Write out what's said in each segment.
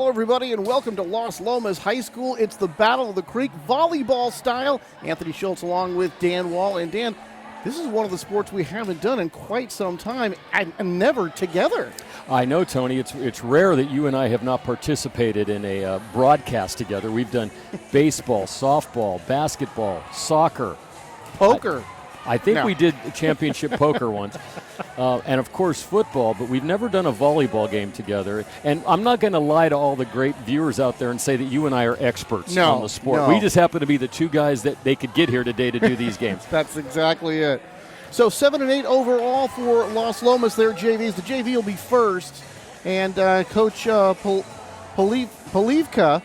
Hello, everybody, and welcome to Los Lomas High School. It's the Battle of the Creek, volleyball style. Anthony Schultz along with Dan Wall. And Dan, this is one of the sports we haven't done in quite some time, and never together. I know, Tony. It's rare that you and I have not participated in a broadcast together. We've done baseball, softball, basketball, soccer. Poker. I think we did championship poker once. And, of course, football, but we've never done a volleyball game together. And I'm not going to lie to all the great viewers out there and say that you and I are experts on the sport. No. We just happen to be the two guys that they could get here today to do these games. That's exactly it. So 7-8 overall for Los Lomas, their JVs. The JV will be first. And Coach Polivka,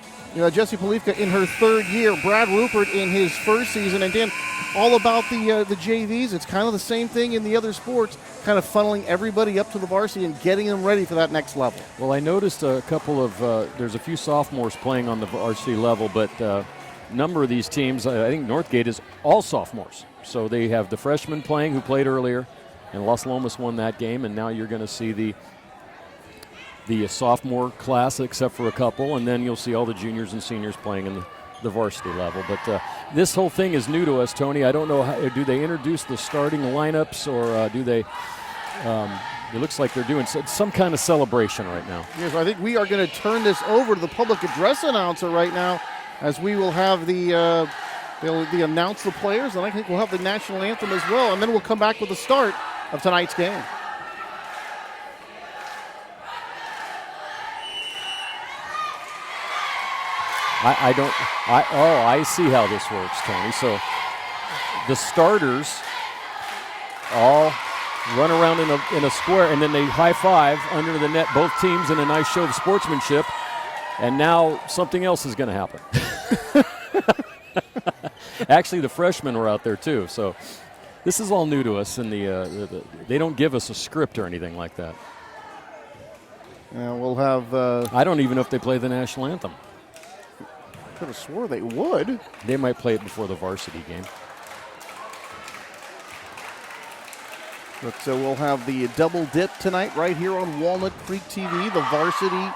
Jesse Polivka in her third year. Brad Rupert in his first season. And Dan, all about the JVs. It's kind of the same thing in the other sports, kind of funneling everybody up to the varsity and getting them ready for that next level. Well, I noticed a couple of there's a few sophomores playing on the varsity level, but a number of these teams, I think Northgate is all sophomores. So they have the freshmen playing who played earlier, and Los Lomas won that game, and now you're going to see the sophomore class except for a couple, and then you'll see all the juniors and seniors playing in the varsity level. But this whole thing is new to us, Tony. I don't know, do they introduce the starting lineups, or do they it looks like they're doing some kind of celebration right now. Yes, I think we are going to turn this over to the public address announcer right now, as we will have they'll announce the players, and I think we'll have the national anthem as well, and then we'll come back with the start of tonight's game. I see how this works, Tony. So the starters all run around in a square, and then they high five under the net, both teams, in a nice show of sportsmanship. And now something else is going to happen. Actually, the freshmen were out there too. So this is all new to us, and they don't give us a script or anything like that. Yeah, we'll have. I don't even know if they play the national anthem. Could have swore they would. They might play it before the varsity game. But so we'll have the double dip tonight right here on Walnut Creek TV. The varsity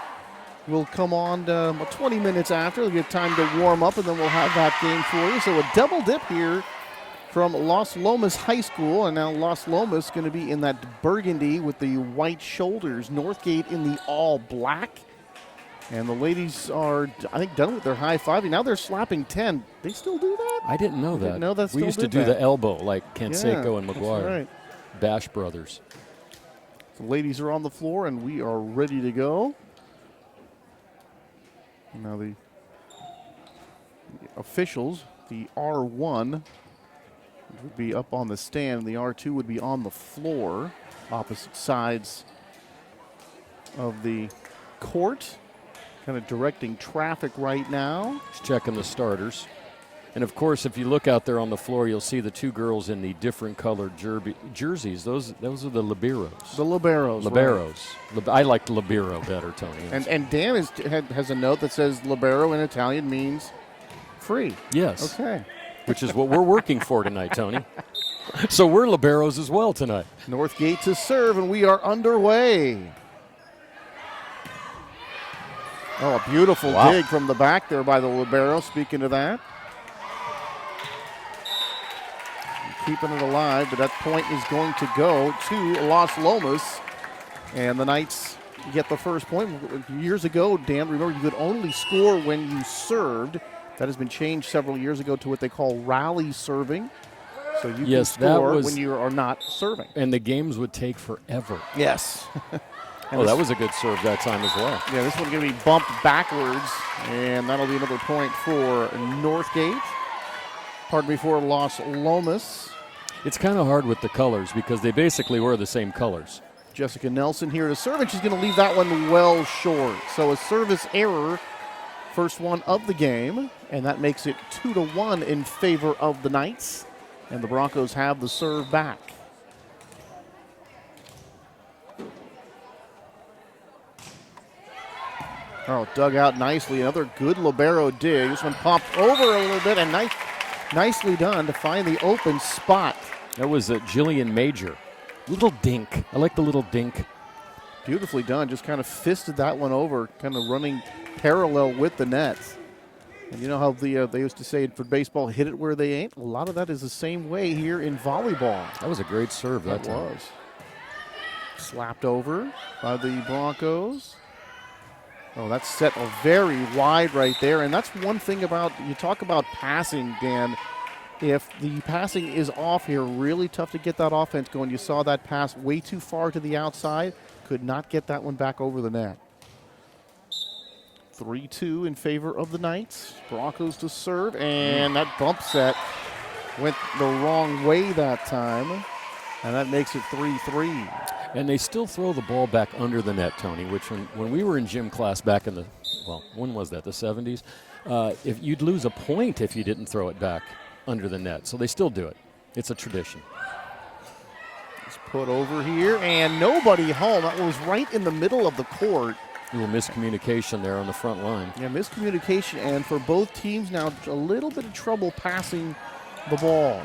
will come on about 20 minutes after. They'll get time to warm up, and then we'll have that game for you. So a double dip here from Los Lomas High School. And now Los Lomas going to be in that burgundy with the white shoulders. Northgate in the all black. And the ladies are, I think, done with their high-fiving. Now they're slapping 10. They still do that? I didn't know that. Didn't know that. We used to do the elbow like Canseco and McGuire. That's right. Bash Brothers. The ladies are on the floor, and we are ready to go. Now the officials, the R1 would be up on the stand. The R2 would be on the floor, opposite sides of the court. Kind of directing traffic right now. Just checking the starters. And, of course, if you look out there on the floor, you'll see the two girls in the different colored jerseys. Those are the liberos. The liberos. Liberos. Right. I like libero better, Tony. And Dan has a note that says libero in Italian means free. Yes. Okay. Which is what we're working for tonight, Tony. So we're liberos as well tonight. Northgate to serve, and we are underway. Oh, a beautiful dig from the back there by the libero. Speaking of that. Keeping it alive, but that point is going to go to Los Lomas. And the Knights get the first point. Years ago, Dan, remember, you could only score when you served. That has been changed several years ago to what they call rally serving. So you can score when you are not serving. And the games would take forever. Yes. That was a good serve that time as well. Yeah, this one's going to be bumped backwards, and that'll be another point for Northgate. Pardon me, for Los Lomas. It's kind of hard with the colors because they basically wear the same colors. Jessica Nelson here to serve, and she's going to leave that one well short. So a service error, first one of the game, and that makes it 2-1 in favor of the Knights. And the Broncos have the serve back. Oh, dug out nicely. Another good libero dig. This one popped over a little bit, and nicely done to find the open spot. That was Jillian Major. Little dink. I like the little dink. Beautifully done. Just kind of fisted that one over, kind of running parallel with the nets. And you know how they used to say for baseball, hit it where they ain't? A lot of that is the same way here in volleyball. That was a great serve that time. Was. Slapped over by the Broncos. Oh, that's set very wide right there. And that's one thing about, you talk about passing, Dan. If the passing is off here, really tough to get that offense going. You saw that pass way too far to the outside. Could not get that one back over the net. 3-2 in favor of the Knights. Broncos to serve, and that bump set went the wrong way that time, and that makes it 3-3. And they still throw the ball back under the net, Tony, which when we were in gym class back in the, well, when was that, the 70s? If you'd lose a point if you didn't throw it back under the net. So they still do it. It's a tradition. It's put over here, and nobody home. That was right in the middle of the court. A little miscommunication there on the front line. Yeah, miscommunication, and for both teams now, a little bit of trouble passing the ball.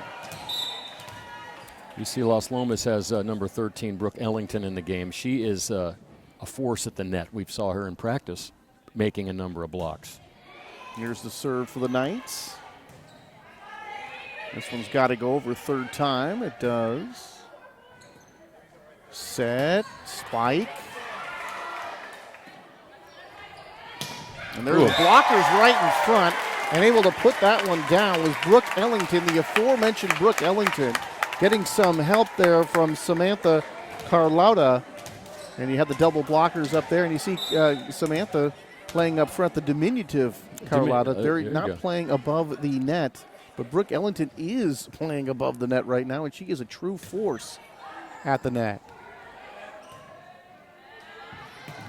You see Los Lomas has number 13, Brooke Ellington, in the game. She is a force at the net. We saw her in practice making a number of blocks. Here's the serve for the Knights. This one's got to go over third time. It does. Set, spike. And there's the blockers right in front, and able to put that one down was Brooke Ellington, the aforementioned Brooke Ellington, getting some help there from Samantha Carlotta. And you have the double blockers up there, and you see Samantha playing up front, the diminutive Carlotta. They're not playing above the net, but Brooke Ellington is playing above the net right now, and she is a true force at the net.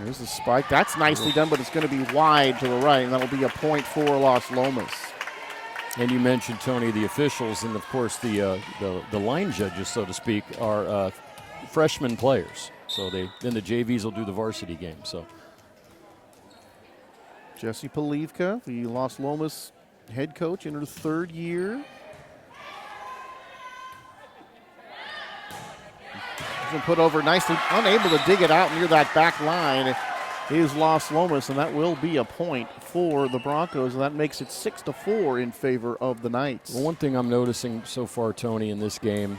Here's the spike. That's nicely done, but it's going to be wide to the right, and that'll be a point for Los Lomas. And you mentioned, Tony, the officials, and of course the line judges, so to speak, are freshman players. So then the JVs will do the varsity game. So Jessie Polivka, the Los Lomas head coach, in her third year. Put over nicely, unable to dig it out near that back line is Los Lomas, and that will be a point for the Broncos, and that makes it 6-4 in favor of the Knights. Well, one thing I'm noticing so far, Tony, in this game,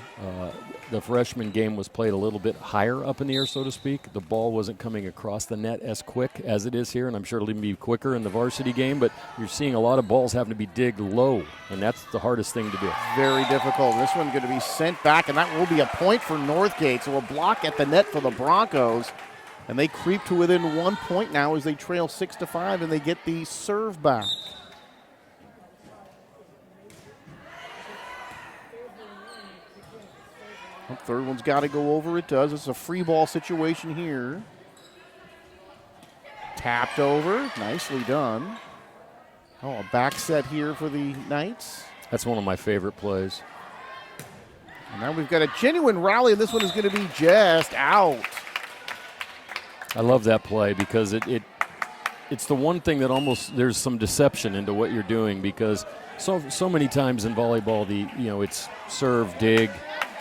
the freshman game was played a little bit higher up in the air, so to speak. The ball wasn't coming across the net as quick as it is here, and I'm sure it'll be quicker in the varsity game, but you're seeing a lot of balls having to be digged low, and that's the hardest thing to do. Very difficult. This one's going to be sent back, and that will be a point for Northgate. So a block at the net for the Broncos, and they creep to within 1 point now as they trail 6-5, and they get the serve back. Third one's got to go over. It does. It's a free ball situation here. Tapped over. Nicely done. Oh, a back set here for the Knights. That's one of my favorite plays. And now we've got a genuine rally, and this one is going to be just out. I love that play because it's the one thing that almost there's some deception into what you're doing, because so many times in volleyball it's serve, dig,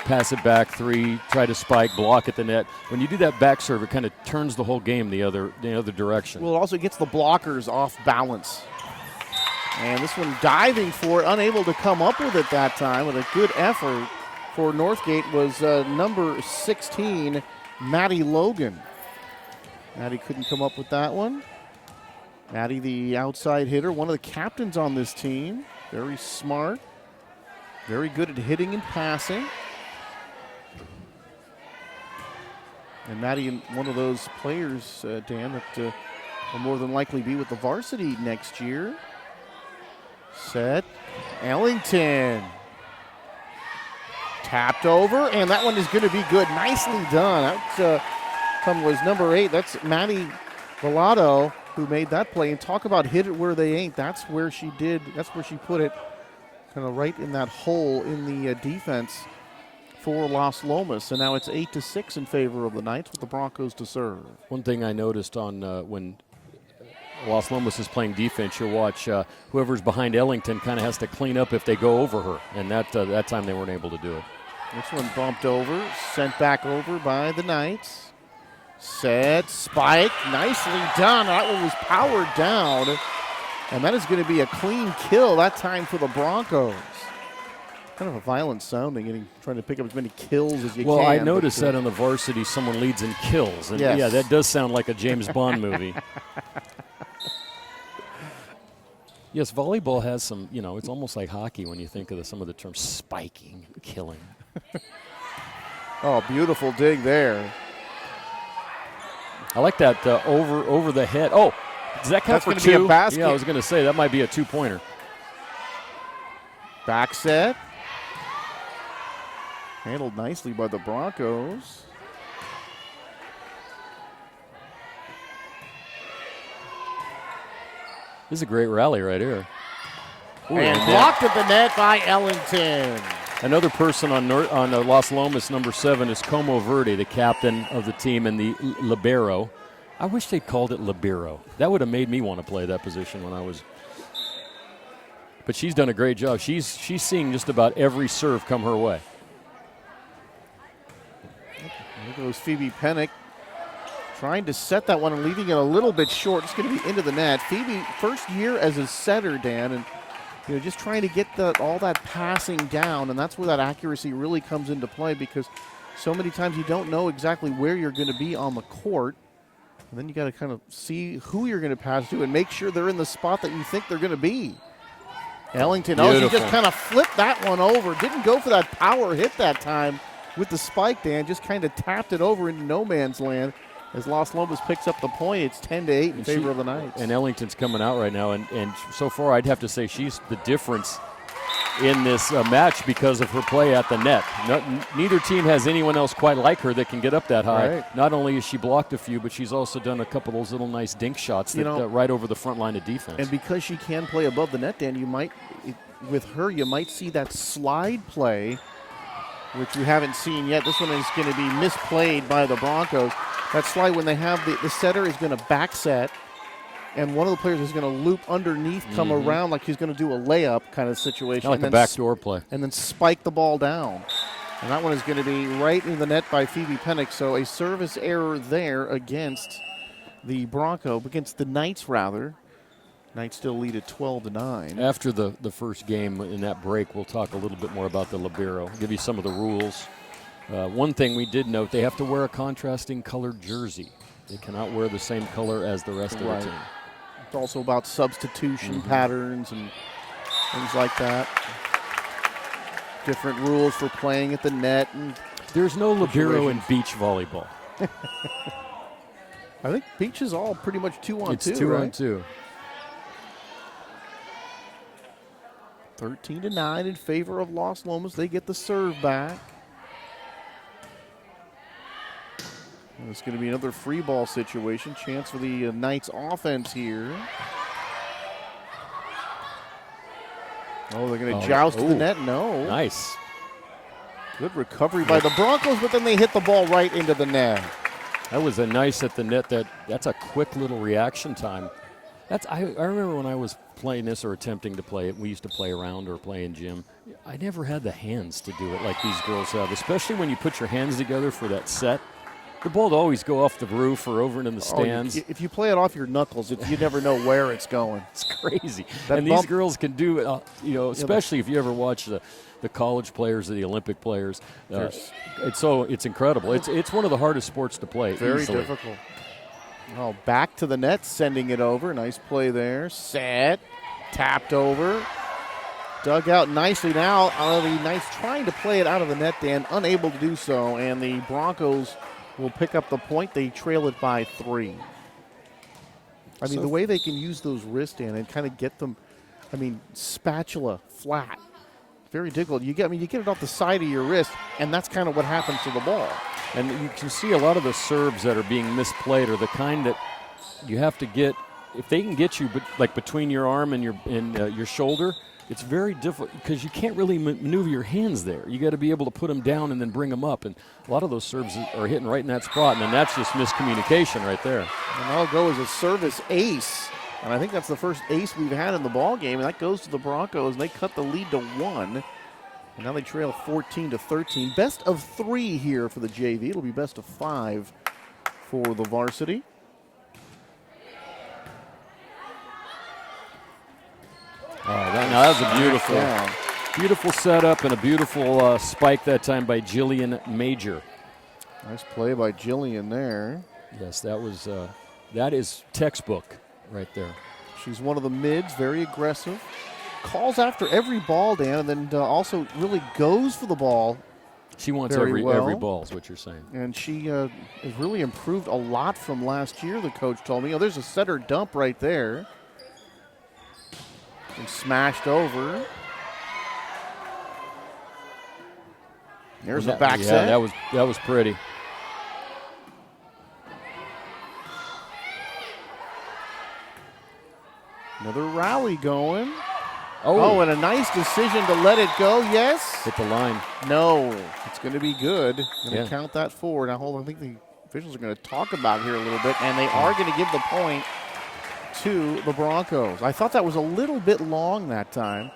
pass it back, three, try to spike, block at the net. When you do that back serve, it kind of turns the whole game the other direction. Well, it also gets the blockers off balance. And this one diving for it, unable to come up with it that time, with a good effort for Northgate was number 16, Maddie Logan. Maddie couldn't come up with that one. Maddie, the outside hitter, one of the captains on this team. Very smart, very good at hitting and passing. And Maddie, one of those players, Dan, that will more than likely be with the varsity next year. Set. Ellington. Tapped over, and that one is going to be good. Nicely done. That was number 8. That's Maddie Villado who made that play. And talk about hit it where they ain't. That's where she did. That's where she put it, kind of right in that hole in the defense for Los Lomas, and now it's 8-6 in favor of the Knights with the Broncos to serve. One thing I noticed on when Los Lomas is playing defense, you'll watch whoever's behind Ellington kind of has to clean up if they go over her, and that time they weren't able to do it. This one bumped over, sent back over by the Knights. Set, spike, nicely done. That one was powered down. And that is going to be a clean kill that time for the Broncos. Kind of a violent sounding, trying to pick up as many kills as you can. Well, I noticed that on the varsity someone leads in kills. And yes. Yeah, that does sound like a James Bond movie. Yes, volleyball has some, it's almost like hockey when you think of some of the terms spiking, killing. Oh, beautiful dig there. I like that over the head. Oh, does that count for two? Be a basket. Yeah, I was going to say that might be a two-pointer. Back set. Handled nicely by the Broncos. This is a great rally right here. Ooh, and blocked at the net by Ellington. Another person on Los Lomas, number 7, is Como Verde, the captain of the team and the libero. I wish they called it libero. That would have made me want to play that position when I was. But she's done a great job. She's seeing just about every serve come her way. There goes Phoebe Pennick trying to set that one and leaving it a little bit short. It's going to be into the net. Phoebe, first year as a setter, Dan, and just trying to get all that passing down, and that's where that accuracy really comes into play because so many times you don't know exactly where you're going to be on the court, and then you got to kind of see who you're going to pass to and make sure they're in the spot that you think they're going to be. Ellington, she just kind of flipped that one over. Didn't go for that power hit that time with the spike, Dan. Just kind of tapped it over into no man's land. As Los Lomas picks up the point, it's 10-8 in favor of the Knights. And Ellington's coming out right now, and so far I'd have to say she's the difference in this match because of her play at the net. Neither team has anyone else quite like her that can get up that high. Right. Not only has she blocked a few, but she's also done a couple of those little nice dink shots that right over the front line of defense. And because she can play above the net, Dan, you might see that slide play, which we haven't seen yet. This one is going to be misplayed by the Broncos. That slide, when they have the setter is going to back set, and one of the players is going to loop underneath, come around like he's going to do a layup kind of situation. Like a backdoor play. And then spike the ball down. And that one is going to be right in the net by Phoebe Pennick. So a service error there against the against the Knights, rather. Knights still lead at 12-9. After the first game in that break, we'll talk a little bit more about the libero, give you some of the rules. One thing we did note, they have to wear a contrasting colored jersey. They cannot wear the same color as the rest of the team. It's also about substitution patterns and things like that. Different rules for playing at the net. And there's no libero in beach volleyball. I think beach is all pretty much 2-on-2. It's 2-on-2. 13-9 in favor of Los Lomas. They get the serve back. And it's going to be another free ball situation. Chance for the Knights offense here. Oh, they're going to joust to the net. No. Nice. Good recovery by the Broncos, but then they hit the ball right into the net. That was a nice at the net. That's a quick little reaction time. I remember when I was playing this or attempting to play it, we used to play around or play in gym. I never had the hands to do it like these girls have, especially when you put your hands together for that set. The ball would always go off the roof or over into the stands. If you play it off your knuckles, you never know where it's going. It's crazy. And these girls can do it, especially if you ever watch the college players or the Olympic players. It's incredible. It's one of the hardest sports to play. Very easily. difficult. Oh, back to the net, sending it over. Nice play there. Set, tapped over. Dug out nicely now. The Knights trying to play it out of the net, Dan, unable to do so. And the Broncos will pick up the point. They trail it by 3. I mean, the way they can use those wrists, Dan, and kind of get them, spatula flat. Very difficult. You get it off the side of your wrist, and that's kind of what happens to the ball. And you can see a lot of the serves that are being misplayed are the kind that you have to get. If they can get you, like between your arm and your shoulder, it's very difficult because you can't really maneuver your hands there. You got to be able to put them down and then bring them up. And a lot of those serves are hitting right in that spot, and then that's just miscommunication right there. And that'll go as a service ace. And I think that's the first ace we've had in the ball game, and that goes to the Broncos, and they cut the lead to 1. And now they trail 14-13. Best of 3 here for the JV. It'll be best of 5 for the varsity. That was a beautiful setup and a beautiful spike that time by Jillian Major. Nice play by Jillian there. Yes, that is textbook right there. She's one of the mids, very aggressive. Calls after every ball, Dan, and then also really goes for the ball. She wants very well. every ball is what you're saying. And she has really improved a lot from last year, the coach told me. Oh, there's a setter dump right there. And smashed over. There's a back set. That was pretty. Another rally going. Oh, and a nice decision to let it go. Yes. Hit the line. No. It's going to be good. Going to count that forward. Now, hold on. I think the officials are going to talk about it here a little bit, and they are going to give the point to the Broncos. I thought that was a little bit long that time.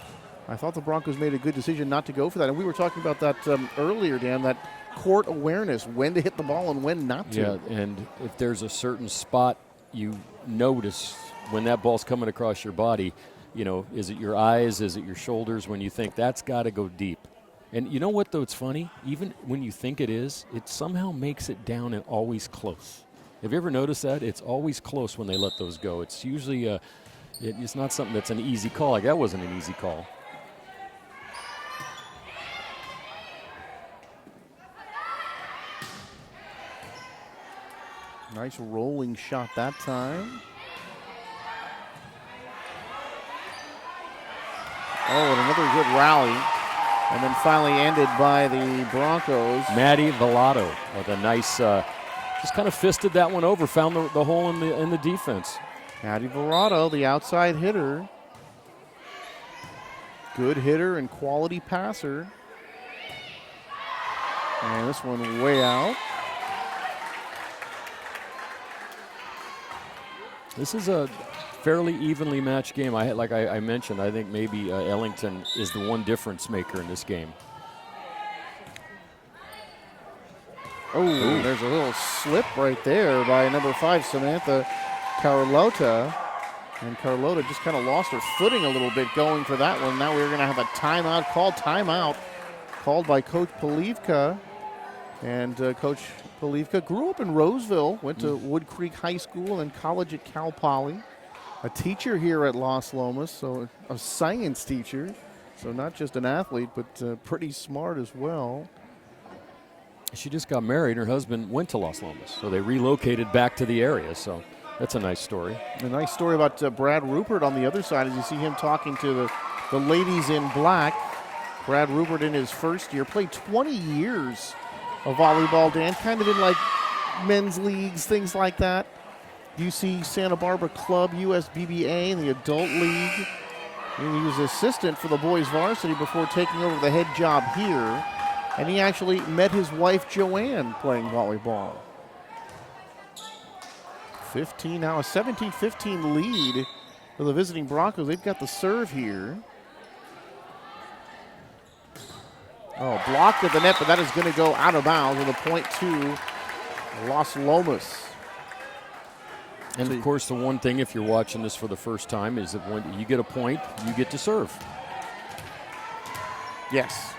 I thought the Broncos made a good decision not to go for that. And we were talking about that earlier, Dan, that court awareness, when to hit the ball and when not to. Yeah, and if there's a certain spot you notice when that ball's coming across your body, is it your eyes, is it your shoulders, when you think that's got to go deep. And you know what, though, it's funny? Even when you think it is, it somehow makes it down and always close. Have you ever noticed that? It's always close when they let those go. It's usually it's not something that's an easy call. Like that wasn't an easy call. Nice rolling shot that time. Oh, and another good rally. And then finally ended by the Broncos. Maddie Villado with a nice, just kind of fisted that one over, found the hole in the defense. Maddie Villado, the outside hitter. Good hitter and quality passer. And this one way out. This is a fairly evenly matched game. Like I mentioned, I think maybe Ellington is the one difference maker in this game. Oh, there's a little slip right there by number 5, Samantha Carlota. And Carlota just kind of lost her footing a little bit going for that one. Now we're going to have a timeout called by Coach Polivka. And Coach Polivka grew up in Roseville, went to Wood Creek High School and college at Cal Poly. A teacher here at Los Lomas, so a science teacher. So not just an athlete, but pretty smart as well. She just got married. Her husband went to Los Lomas, so they relocated back to the area. So that's a nice story. A nice story about Brad Rupert on the other side as you see him talking to the ladies in black. Brad Rupert in his first year, played 20 years of volleyball, Dan, kind of in like men's leagues, things like that. UC Santa Barbara Club, USBBA, and the adult league. And he was assistant for the boys varsity before taking over the head job here. And he actually met his wife, Joanne, playing volleyball. 15 now, a 17-15 lead for the visiting Broncos. They've got the serve here. Oh, blocked at the net, but that is going to go out of bounds with a point to Los Lomas. And, of course, the one thing, if you're watching this for the first time, is that when you get a point, you get to serve. Yes.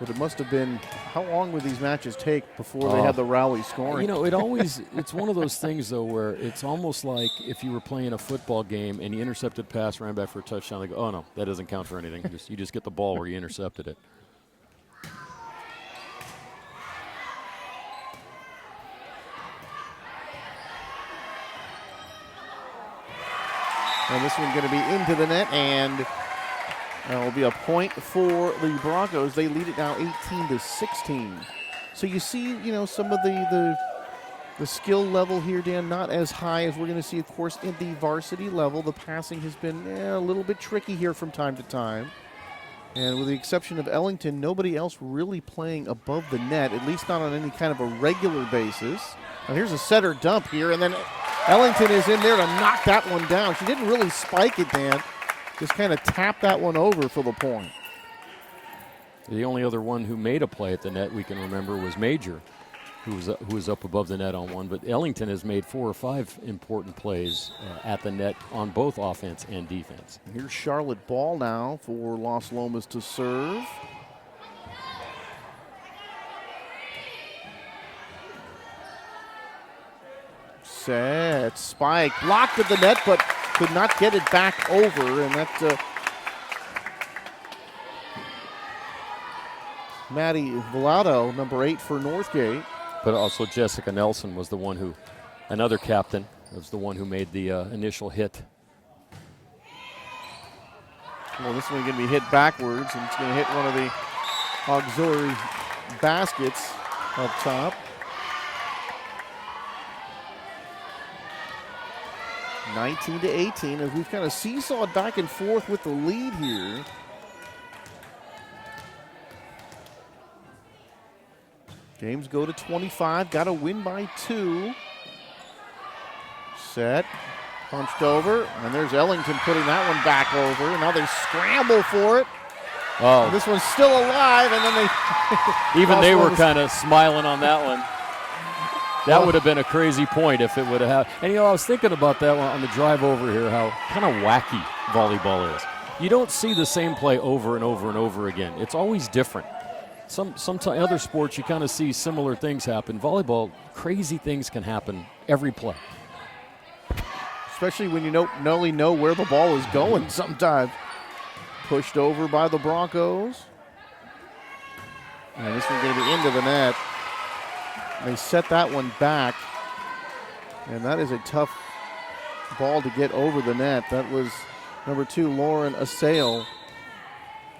But it must have been, how long would these matches take before they had the rally scoring? It's one of those things, though, where it's almost like if you were playing a football game and you intercepted pass, ran back for a touchdown, they go, oh, no, that doesn't count for anything. You just get the ball where you intercepted it. And this one's going to be into the net, and it'll be a point for the Broncos. They lead it now 18-16. So you see, some of the skill level here, Dan, not as high as we're going to see, of course, in the varsity level. The passing has been a little bit tricky here from time to time. And with the exception of Ellington, nobody else really playing above the net, at least not on any kind of a regular basis. Now here's a setter dump here, and then Ellington is in there to knock that one down. She didn't really spike it, Dan. Just kind of tapped that one over for the point. The only other one who made a play at the net we can remember was Major. who was up above the net on one. But Ellington has made 4 or 5 important plays at the net on both offense and defense. Here's Charlotte Ball now for Los Lomas to serve. Set, spike, blocked at the net, but could not get it back over, and that's Maddie Villado, number 8 for Northgate. But also Jessica Nelson was the one who, another captain, was the one who made the initial hit. Well, this one's going to be hit backwards, and it's going to hit one of the auxiliary baskets up top. 19-18, as we've kind of seesawed back and forth with the lead here. Games go to 25, got to win by 2. Set, punched over, and there's Ellington putting that one back over. Now they scramble for it. Oh, And this one's still alive, and then they even they were kind of smiling on that one. That would have been a crazy point if it would have happened. And, I was thinking about that one on the drive over here, how kind of wacky volleyball is. You don't see the same play over and over and over again. It's always different. Sometimes other sports, you kind of see similar things happen. Volleyball, crazy things can happen every play. especially when you not only know where the ball is going sometimes. Pushed over by the Broncos. And this one's going to be into the net. They set that one back. And that is a tough ball to get over the net. That was number 2, Lauren Assail.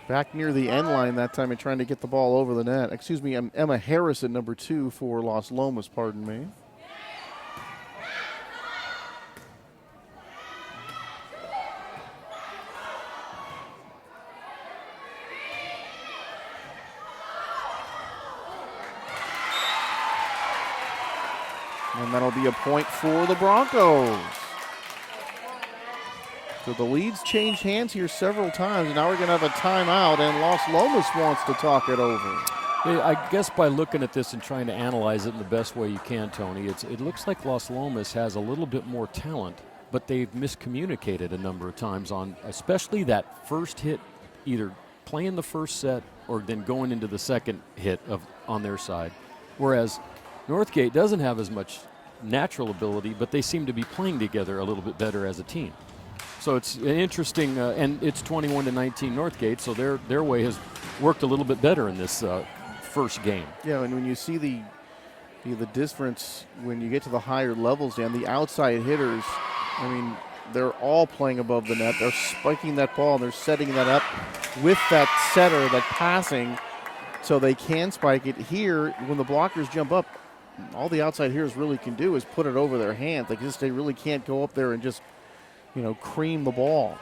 Back near the end line that time and trying to get the ball over the net. Excuse me, Emma Harrison, number 2 for Los Lomas, pardon me. And that'll be a point for the Broncos. So the lead's changed hands here several times, and now we're going to have a timeout, and Los Lomas wants to talk it over. I guess by looking at this and trying to analyze it in the best way you can, Tony, it looks like Los Lomas has a little bit more talent, but they've miscommunicated a number of times on especially that first hit, either playing the first set or then going into the second hit on their side. Whereas Northgate doesn't have as much natural ability, but they seem to be playing together a little bit better as a team. So it's an interesting, and it's 21-19 Northgate, so their way has worked a little bit better in this first game. Yeah, and when you see the difference when you get to the higher levels, Dan, the outside hitters, I mean, they're all playing above the net. They're spiking that ball, and they're setting that up with that setter, that passing, so they can spike it. Here, when the blockers jump up, all the outside hitters really can do is put it over their hands. They really can't go up there and just, cream the ball.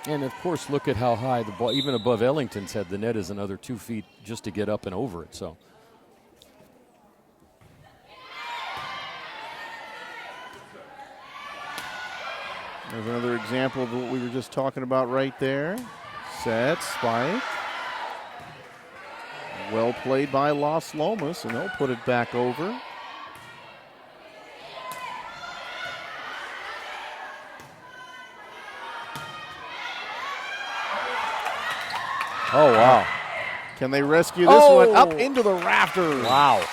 And, of course, look at how high the ball, even above Ellington's head, the net is another 2 feet just to get up and over it. So there's another example of what we were just talking about right there. Set, spike. Well played by Los Lomas, and they'll put it back over. oh, wow. Can they rescue this one up into the rafters? Wow.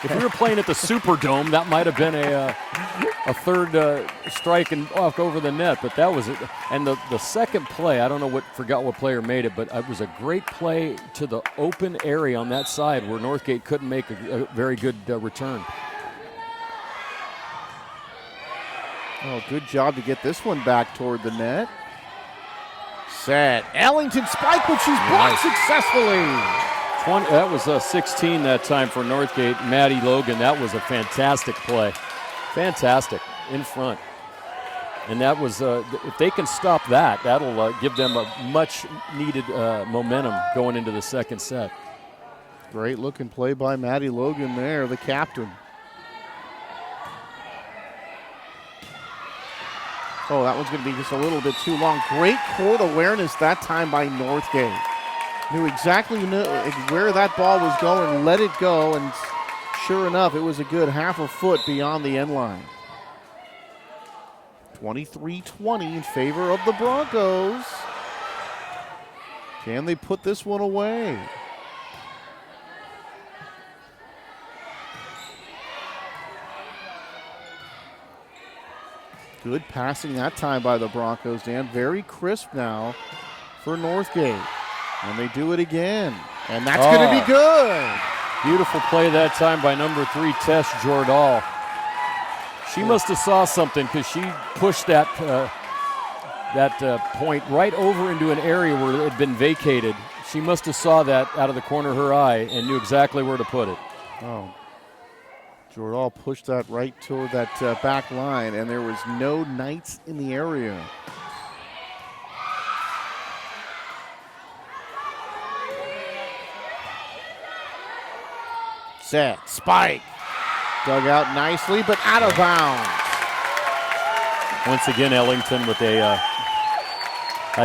If we were playing at the Superdome, that might have been a third strike and off over the net, but that was it. And the second play, I don't know forgot what player made it, but it was a great play to the open area on that side where Northgate couldn't make a very good return. Oh, good job to get this one back toward the net. Set. Ellington spike, but she's blocked successfully. That was 16 that time for Northgate. Maddie Logan, that was a fantastic play. Fantastic, in front. And that was, if they can stop that, that'll give them a much-needed momentum going into the second set. Great looking play by Maddie Logan there, the captain. Oh, that one's going to be just a little bit too long. Great court awareness that time by Northgate. Knew exactly where that ball was going, let it go, and sure enough, it was a good half a foot beyond the end line. 23-20 in favor of the Broncos. Can they put this one away? Good passing that time by the Broncos, Dan. Very crisp now for Northgate. And they do it again. And that's going to be good. Beautiful play that time by number 3, Tess Jordahl. She must have saw something because she pushed that point right over into an area where it had been vacated. She must have saw that out of the corner of her eye and knew exactly where to put it. Oh. Jordahl pushed that right toward that back line, and there was no Knights in the area. Set, spike. Dug out nicely, but out of bounds. Once again, Ellington with a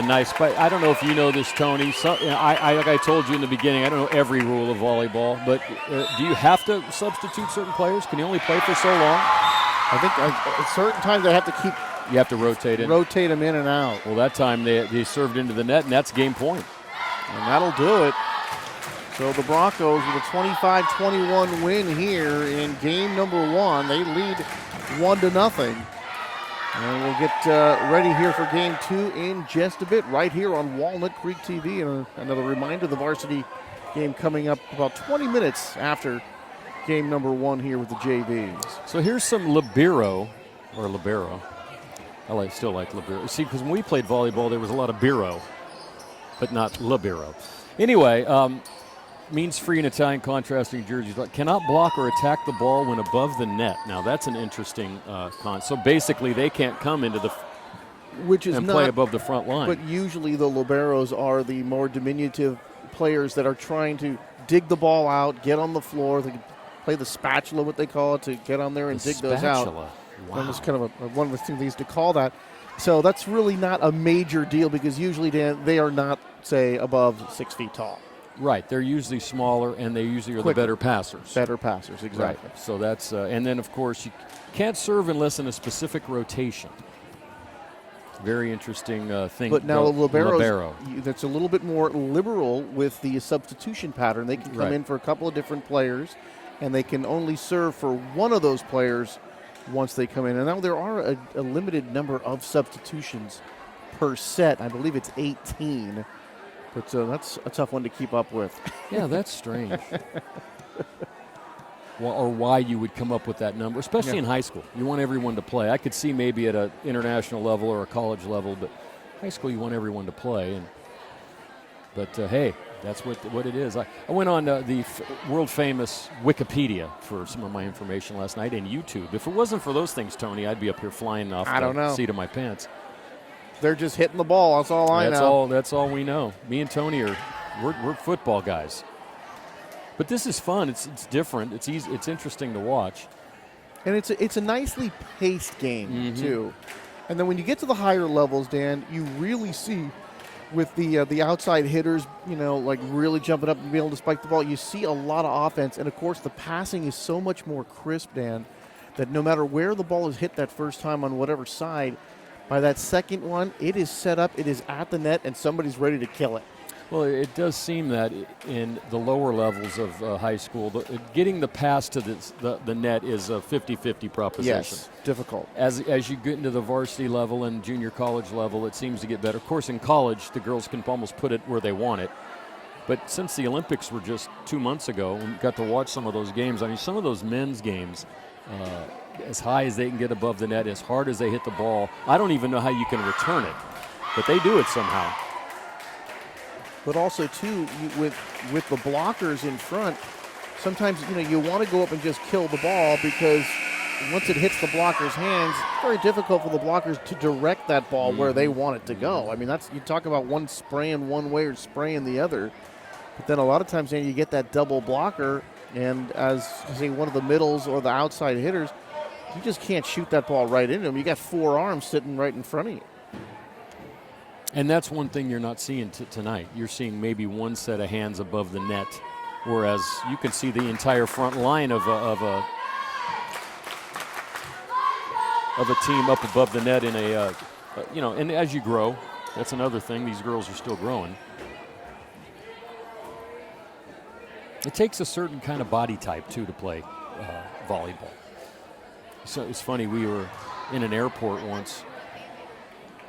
nice spike. I don't know if you know this, Tony. Like I told you in the beginning, I don't know every rule of volleyball, but do you have to substitute certain players? Can you only play for so long? I think at certain times they have to keep. You have to rotate them in and out. Well, that time they served into the net, and that's game point. And that'll do it. So the Broncos with a 25-21 win here in game number 1. They lead 1-0. And we'll get ready here for game 2 in just a bit, right here on Walnut Creek TV. And another reminder, the varsity game coming up about 20 minutes after game number 1 here with the JVs. So here's some libero. I still like libero. See, because when we played volleyball, there was a lot of biro, but not libero. Anyway, means free in Italian contrasting jerseys. Cannot block or attack the ball when above the net. Now that's an interesting So basically, they can't come into the play above the front line. But usually the liberos are the more diminutive players that are trying to dig the ball out, get on the floor. They can play the spatula, what they call it, to get on there and dig those out. Wow. That was kind of one of the things they used to call that. So that's really not a major deal because usually, Dan, they are not, say, above 6 feet tall. Right, they're usually smaller, and they usually are the better passers. Better passers, exactly. Right. So that's, and then of course you can't serve unless in a specific rotation. Very interesting thing. But now libero, that's a little bit more liberal with the substitution pattern. They can come in for a couple of different players, and they can only serve for one of those players once they come in. And now there are a limited number of substitutions per set. I believe it's 18. But that's a tough one to keep up with. Yeah, that's strange. Or why you would come up with that number, especially in high school. You want everyone to play. I could see maybe at an international level or a college level, but high school you want everyone to play. But hey, that's what it is. I went on the world-famous Wikipedia for some of my information last night and YouTube. If it wasn't for those things, Tony, I'd be up here flying off the seat of my pants. They're just hitting the ball. That's all I know. That's all we know. Me and Tony we're football guys. But this is fun. It's different. It's easy. It's interesting to watch. And it's a nicely paced game too. And then when you get to the higher levels, Dan, you really see with the outside hitters, like really jumping up and being able to spike the ball. You see a lot of offense, and of course the passing is so much more crisp, Dan, that no matter where the ball is hit that first time on whatever side. By that second one, it is set up, it is at the net, and somebody's ready to kill it. Well, it does seem that in the lower levels of high school, getting the pass to the net is a 50-50 proposition. Yes, difficult. As you get into the varsity level and junior college level, it seems to get better. Of course, in college, the girls can almost put it where they want it. But since the Olympics were just 2 months ago, we got to watch some of those games. I mean, some of those men's games, as high as they can get above the net, as hard as they hit the ball. I don't even know how you can return it, but they do it somehow. But also, too, with the blockers in front, sometimes, you want to go up and just kill the ball because once it hits the blocker's hands, it's very difficult for the blockers to direct that ball where they want it to go. I mean, you talk about one spraying one way or spraying the other. But then a lot of times, you get that double blocker, and as say one of the middles or the outside hitters, you just can't shoot that ball right into them. You got 4 arms sitting right in front of you. And that's one thing you're not seeing tonight. You're seeing maybe one set of hands above the net, whereas you can see the entire front line of a team up above the net in a, and as you grow, that's another thing. These girls are still growing. It takes a certain kind of body type, too, to play volleyball. So it's funny, we were in an airport once.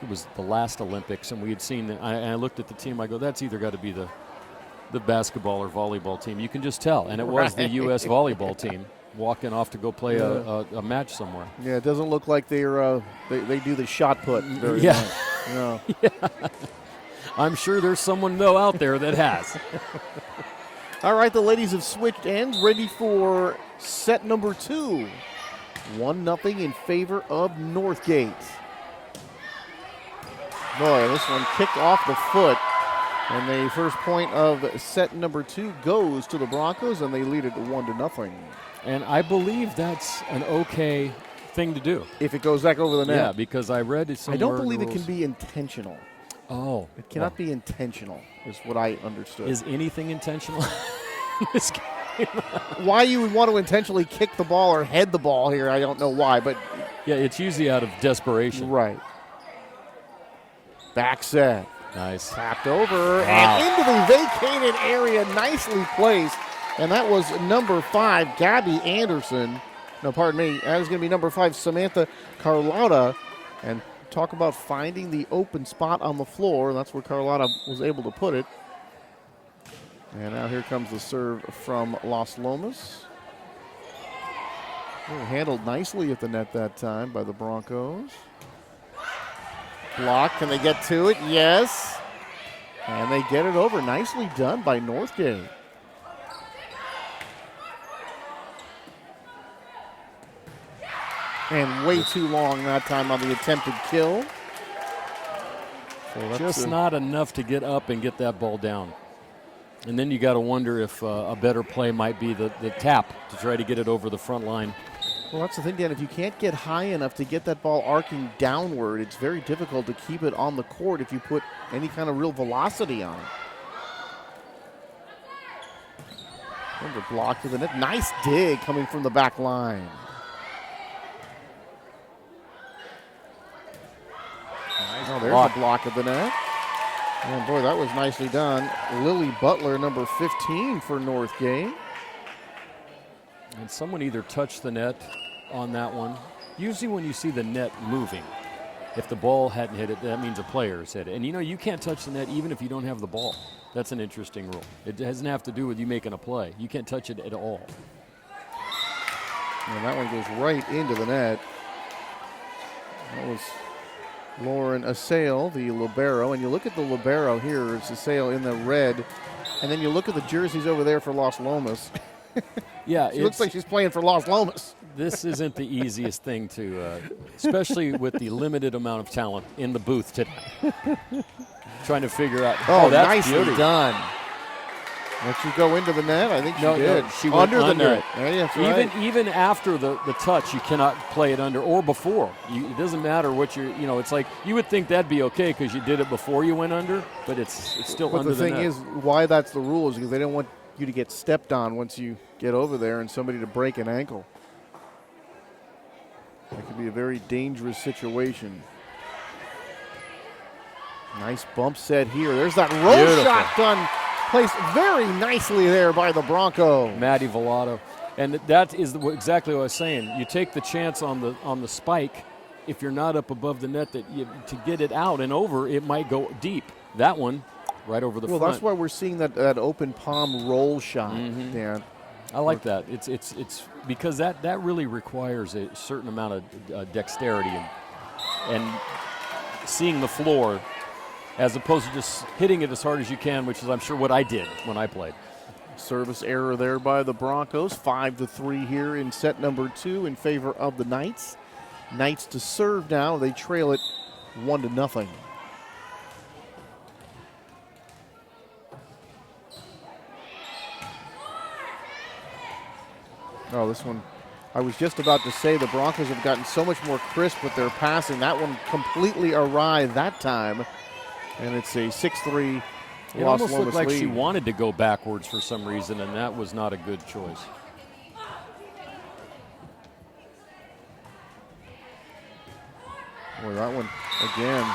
It was the last Olympics, and we had seen, I looked at the team, I go, that's either got to be the basketball or volleyball team. You can just tell. And it was the U.S. volleyball team walking off to go play a match somewhere. Yeah, it doesn't look like they do the shot put very much. No. Yeah. I'm sure there's someone, though, out there that has. All right, the ladies have switched ends, ready for set number 2. 1-0 in favor of Northgate. Boy, this one kicked off the foot. And the first point of set number 2 goes to the Broncos, and they lead it 1-0. And I believe that's an okay thing to do. If it goes back over the net. Yeah, because I read it somewhere. I don't believe it can be intentional. Oh. It cannot be intentional, is what I understood. Is anything intentional? This game? Why you would want to intentionally kick the ball or head the ball here, I don't know why, but. Yeah, it's usually out of desperation. Right. Back set. Nice. Tapped over and into the vacated area, nicely placed. And that was number 5, Gabby Anderson. No, pardon me. That is going to be number 5, Samantha Carlotta. And talk about finding the open spot on the floor. That's where Carlotta was able to put it. And now here comes the serve from Los Lomas. Oh, handled nicely at the net that time by the Broncos. Block, can they get to it? Yes. And they get it over. Nicely done by Northgate. And way too long that time on the attempted kill. So just not enough to get up and get that ball down. And then you got to wonder if a better play might be the tap to try to get it over the front line. Well, that's the thing, Dan. If you can't get high enough to get that ball arcing downward, it's very difficult to keep it on the court if you put any kind of real velocity on it. Another block to the net. Nice dig coming from the back line. Oh, there's a block of the net. And boy, that was nicely done. Lily Butler, number 15 for Northgate. And someone either touched the net on that one. Usually when you see the net moving, if the ball hadn't hit it, that means a player has hit it. And you can't touch the net even if you don't have the ball. That's an interesting rule. It doesn't have to do with you making a play. You can't touch it at all. And that one goes right into the net. That was Lauren Assail, the libero. And you look at the libero here, it's Assail in the red. And then you look at the jerseys over there for Los Lomas. Yeah, it looks like she's playing for Los Lomas. This isn't the easiest thing to, especially with the limited amount of talent in the booth today. Trying to figure out. Oh, that's nicely beauty. Done. Did she go into the net? I think she did. No, she went under the net. Yeah, that's even after the touch, you cannot play it under or before. It doesn't matter what you're. It's like you would think that'd be okay because you did it before you went under, but it's still under the net. But the thing is, why that's the rule is because they don't want you to get stepped on once you get over there and somebody to break an ankle. That could be a very dangerous situation. Nice bump set here. There's that roll shot done, placed very nicely there by the Bronco. Maddie Volato. And that is exactly what I was saying. You take the chance on the spike. If you're not up above the net, to get it out and over, it might go deep. That one, right over the front. Well, that's why we're seeing that open palm roll shot, Dan. I like that. It's because that really requires a certain amount of dexterity and seeing the floor, as opposed to just hitting it as hard as you can, which is, I'm sure, what I did when I played. Service error there by the Broncos. 5-3 here in set number 2 in favor of the Knights. Knights to serve now. They trail it 1-0. Oh, this one, I was just about to say the Broncos have gotten so much more crisp with their passing. That one completely awry that time. And it's a 6-3 It Los almost Lomas looked like lead. she wanted to go backwards for some reason, and that was not a good choice. Boy, that one again.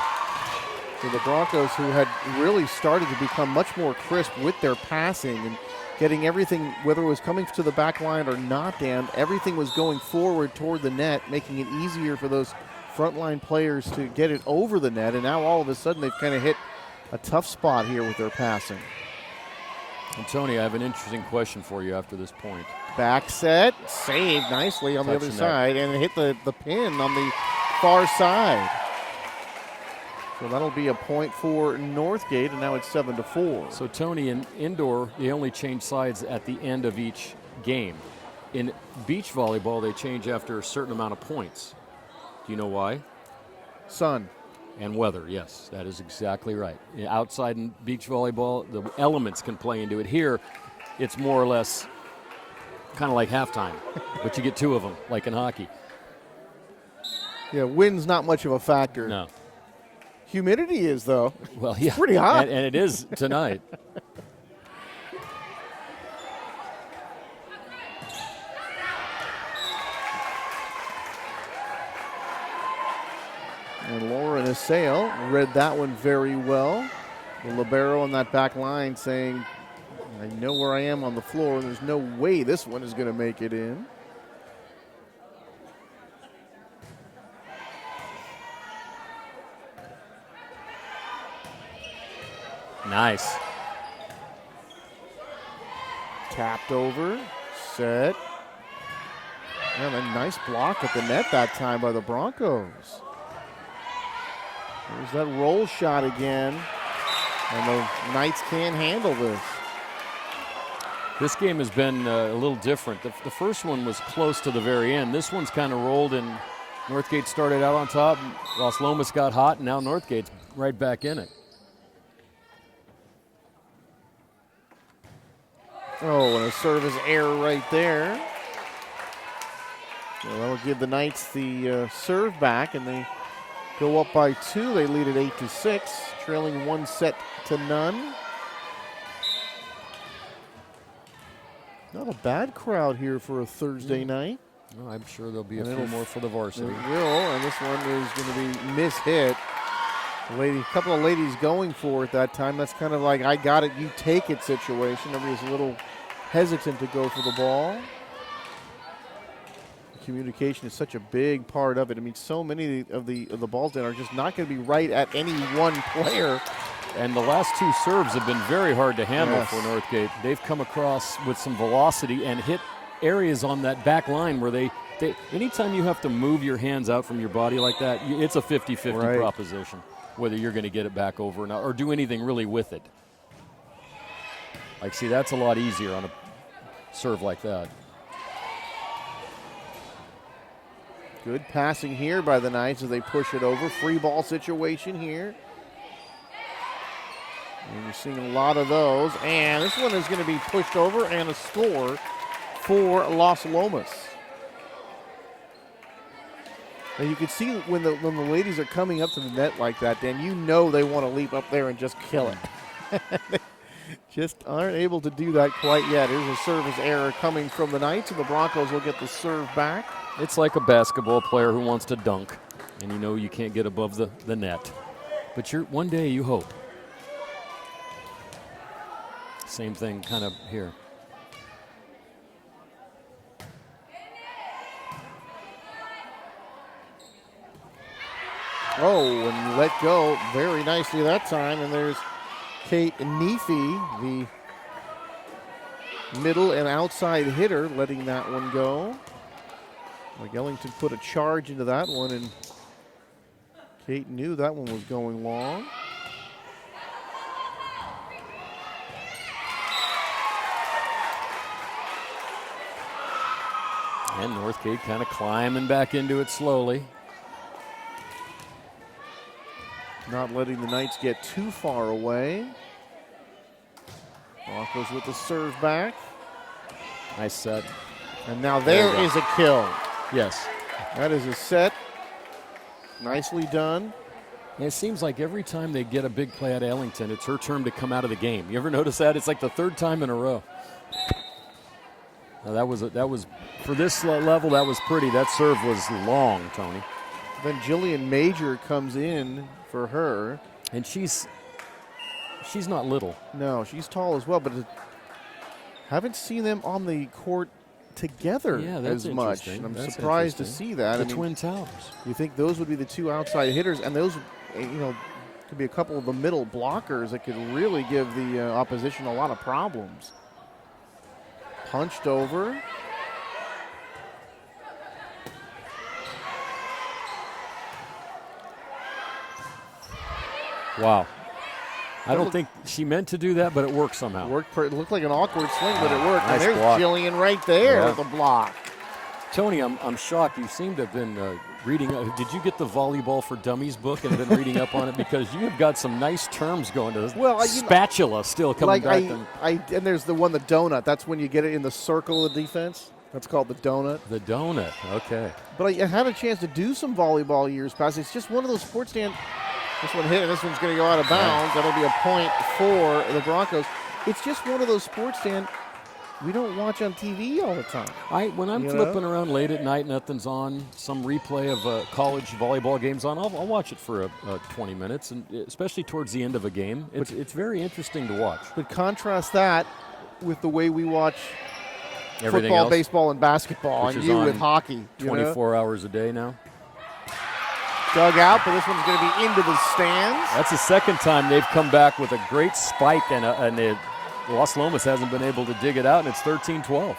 For the Broncos, who had really started to become much more crisp with their passing and getting everything, whether it was coming to the back line or not, Dan, everything was going forward toward the net, making it easier for those frontline players to get it over the net. And now all of a sudden they've kind of hit a tough spot here with their passing. And Tony, I have an interesting question for you after this point. Back set, saved nicely on the other Touching side, and it hit the pin on the far side. So that'll be a point for Northgate, and now it's 7-4. So Tony, in indoor, they only change sides at the end of each game. In beach volleyball, they change after a certain amount of points. Do you know why? Sun. And weather, yes, that is exactly right. Outside in beach volleyball, the elements can play into it. Here, it's more or less kind of like halftime, but you get two of them, like in hockey. Yeah, wind's not much of a factor. No. Humidity is, though. Well, yeah. It's pretty hot. And it is tonight. And Lauren Assail read that one very well. The libero on that back line saying, I know where I am on the floor, and there's no way this one is going to make it in. Nice. Tapped over, set. And a nice block at the net that time by the Broncos. There's that roll shot again. And the Knights can't handle this. This game has been a little different. The first one was close to the very end. This one's kind of rolled, and Northgate started out on top. Los Lomas got hot, and now Northgate's right back in it. Oh, and a service error right there. So that'll give the Knights the serve back, and they go up by 2. They lead at 8-6, trailing 1-0. Not a bad crowd here for a Thursday night. Oh, I'm sure there'll be a And few more for the varsity. It will, and this one is going to be mishit. A couple of ladies going for it that time. That's kind of like, I got it, you take it situation. Everybody's a little hesitant to go for the ball. Communication is such a big part of it. I mean, so many of the balls that are just not going to be right at any one player. And the last two serves have been very hard to handle Yes. for Northgate. They've come across with some velocity and hit areas on that back line where they anytime you have to move your hands out from your body like that, it's a 50-50 Right. proposition, whether you're going to get it back over or not, or do anything really with it. Like, see, that's a lot easier on a serve like that. Good passing here by the Knights as they push it over. Free ball situation here. And you're seeing a lot of those. And this one is going to be pushed over and a score for Los Lomas. And you can see when the ladies are coming up to the net like that, Dan, you know they want to leap up there and just kill it. They just aren't able to do that quite yet. Here's a service error coming from the Knights, and the Broncos will get the serve back. It's like a basketball player who wants to dunk, and you know you can't get above the net. But one day you hope. Same thing kind of here. Oh, and let go very nicely that time. And there's Kate Neefy, the middle and outside hitter, letting that one go. Ellington put a charge into that one, and Kate knew that one was going long. And Northgate kind of climbing back into it slowly. Not letting the Knights get too far away. Broncos with the serve back. Nice set. And now there is a kill. Yes. That is a set. Nicely done. And it seems like every time they get a big play at Ellington, it's her turn to come out of the game. You ever notice that? It's like the third time in a row. Now that was for this level, that was pretty. That serve was long, Tony. Then Jillian Major comes in for her. And she's not little. No, she's tall as well, but haven't seen them on the court together as much. And I'm surprised to see that. The Twin Towers. You think those would be the two outside hitters, and those, could be a couple of the middle blockers that could really give the opposition a lot of problems. Punched over. Wow. I don't think she meant to do that, but it worked somehow. It looked like an awkward swing, but it worked. Nice and there's block. Jillian right there with the block. Tony, I'm shocked. You seem to have been reading. Did you get the Volleyball for Dummies book and been reading up on it? Because you have got some nice terms going to this. Well, spatula still coming back. And there's the one, the donut. That's when you get it in the circle of defense. That's called the donut. The donut, okay. But I had a chance to do some volleyball years past. It's just one of those sports, Dan. This one hit, and this one's going to go out of bounds. That'll be a point for the Broncos. It's just one of those sports, Dan, we don't watch on TV all the time. When I'm flipping around late at night, nothing's on, some replay of college volleyball games on, I'll watch it for 20 minutes, and especially towards the end of a game. It's very interesting to watch. But contrast that with the way we watch everything football, else, baseball, and basketball, and you with hockey. 24 hours a day now. Dug out, but this one's going to be into the stands. That's the second time they've come back with a great spike, and Los Lomas hasn't been able to dig it out, and it's 13-12.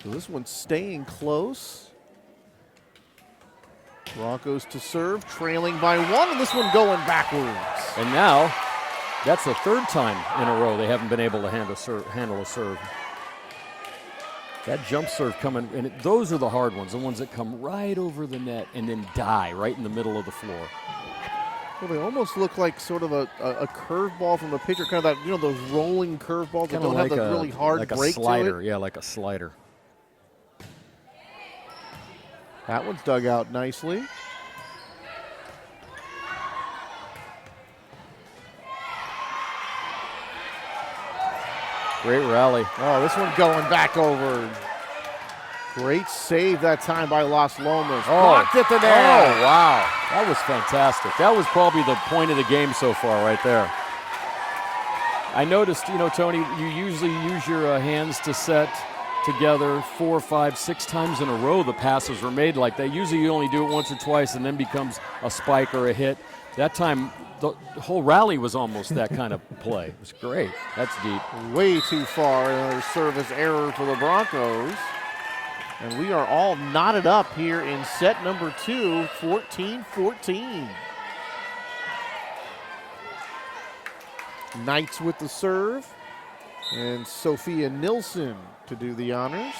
So this one's staying close. Broncos to serve, trailing by one, and this one going backwards. And now, that's the third time in a row they haven't been able to handle a serve. That jump serve coming, and those are the hard ones, the ones that come right over the net and then die right in the middle of the floor. Well, they almost look like sort of a curveball from the pitcher, kind of that, those rolling curveballs that don't have the really hard like break a slider, to it. Yeah, like a slider. That one's dug out nicely. Great rally. Oh, this one going back over. Great save that time by Los Lomas. Blocked at the net. Oh, wow. That was fantastic. That was probably the point of the game so far right there. I noticed, Tony, you usually use your hands to set together 4, 5, 6 times in a row. The passes were made like that. Usually you only do it once or twice and then becomes a spike or a hit. That time, the whole rally was almost that kind of play. It was great. That's deep. Way too far. Another service error for the Broncos. And we are all knotted up here in set number 2, 14-14. Knights with the serve. And Sophia Nilsson to do the honors.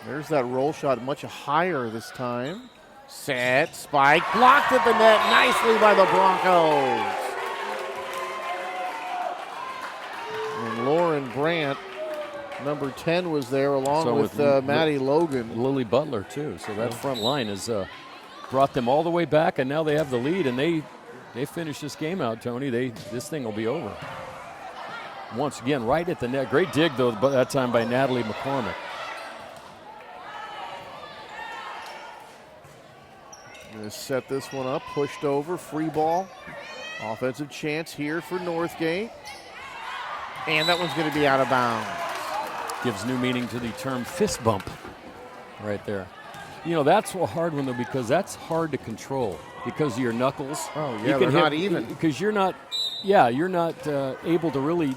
There's that roll shot much higher this time. Set, spike, blocked at the net nicely by the Broncos. And Lauren Brandt, number 10, was there along with Maddie Logan. Lily Butler, too. So that front line has brought them all the way back, and now they have the lead, and they finish this game out, Tony. This thing will be over. Once again, right at the net. Great dig, though, that time by Natalie McCormick. Going to set this one up, pushed over, free ball. Offensive chance here for Northgate. And that one's going to be out of bounds. Gives new meaning to the term fist bump right there. That's a hard one, though, because that's hard to control because of your knuckles. Oh, yeah, they're not even. Because you're not able to really,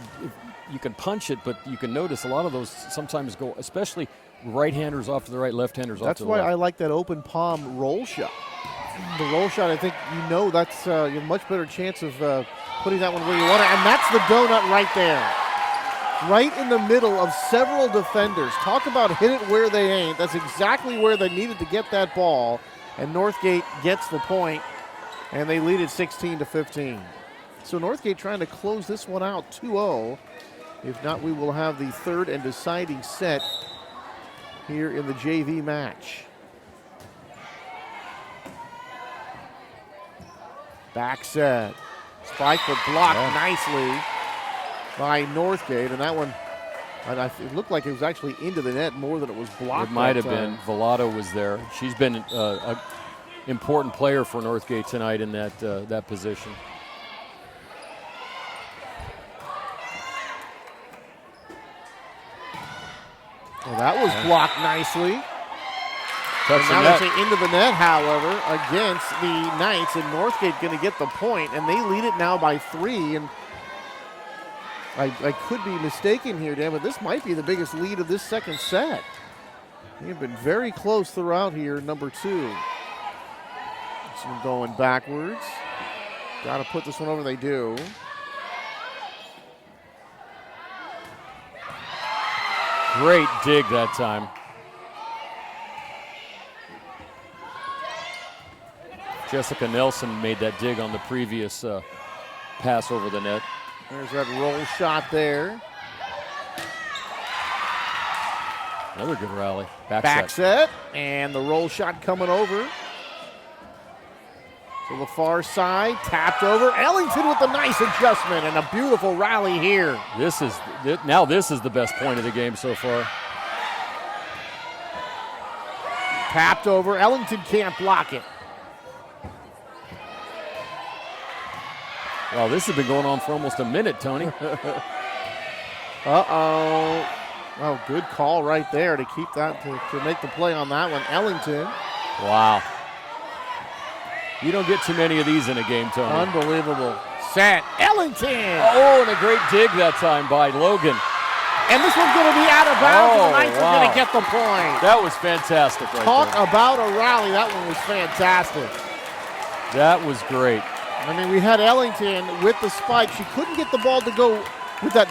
you can punch it, but you can notice a lot of those sometimes go, especially right-handers off to the right, left-handers off to the left. That's why I like that open palm roll shot. The roll shot, I think that's a much better chance of putting that one where you want it. And that's the donut right there. Right in the middle of several defenders. Talk about hit it where they ain't. That's exactly where they needed to get that ball. And Northgate gets the point, and they lead it 16-15. So Northgate trying to close this one out 2-0. If not, we will have the third and deciding set here in the JV match. Back set. Spike, but blocked nicely by Northgate. And that one, it looked like it was actually into the net more than it was blocked. It might have been. Volato was there. She's been an important player for Northgate tonight in that position. Well, that was blocked nicely. Touch now they say into the net, however, against the Knights, and Northgate going to get the point, and they lead it now by 3. And I could be mistaken here, Dan, but this might be the biggest lead of this second set. They've been very close throughout here, number 2. This one going backwards. Got to put this one over, they do. Great dig that time. Jessica Nelson made that dig on the previous pass over the net. There's that roll shot there. Another good rally. Back set. And the roll shot coming over. To the far side, tapped over. Ellington with a nice adjustment and a beautiful rally here. This is the best point of the game so far. Tapped over. Ellington can't block it. Wow, this has been going on for almost a minute, Tony. Uh-oh. Oh, good call right there to keep that, to make the play on that one. Ellington. Wow. You don't get too many of these in a game, Tony. Unbelievable. Set. Ellington. Oh, and a great dig that time by Logan. And this one's going to be out of bounds. The Knights are going to get the point. That was fantastic right Talk there. about a rally. That one was fantastic. That was great. I mean, we had Ellington with the spike. She couldn't get the ball to go with that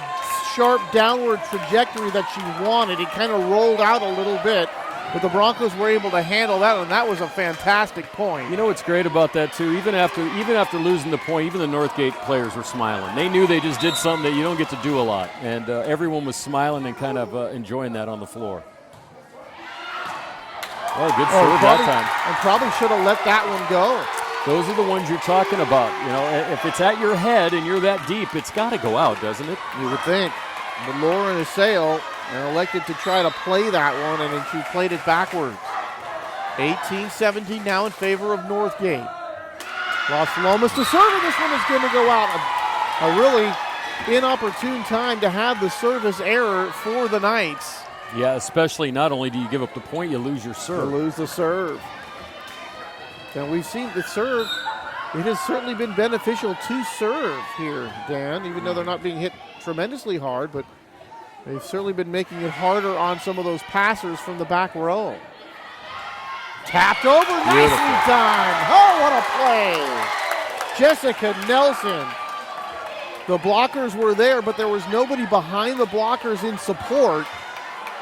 sharp downward trajectory that she wanted. It kind of rolled out a little bit, but the Broncos were able to handle that, and that was a fantastic point. You know what's great about that, too? Even after losing the point, even the Northgate players were smiling. They knew they just did something that you don't get to do a lot, and everyone was smiling and kind of enjoying that on the floor. Oh, good serve that time. And probably should have let that one go. Those are the ones you're talking about. You know, if it's at your head and you're that deep, it's got to go out, doesn't it? You would think. But Lauren Assail elected to try to play that one, and then she played it backwards. 18-17 now in favor of Northgate. Los Lomas to serve, and this one is going to go out. A really inopportune time to have the service error for the Knights. Yeah, especially not only do you give up the point, you lose your serve. You lose the serve. And we've seen the serve. It has certainly been beneficial to serve here, Dan, even though they're not being hit tremendously hard, but they've certainly been making it harder on some of those passers from the back row. Tapped over, nicely done. Oh, what a play. Jessica Nelson. The blockers were there, but there was nobody behind the blockers in support,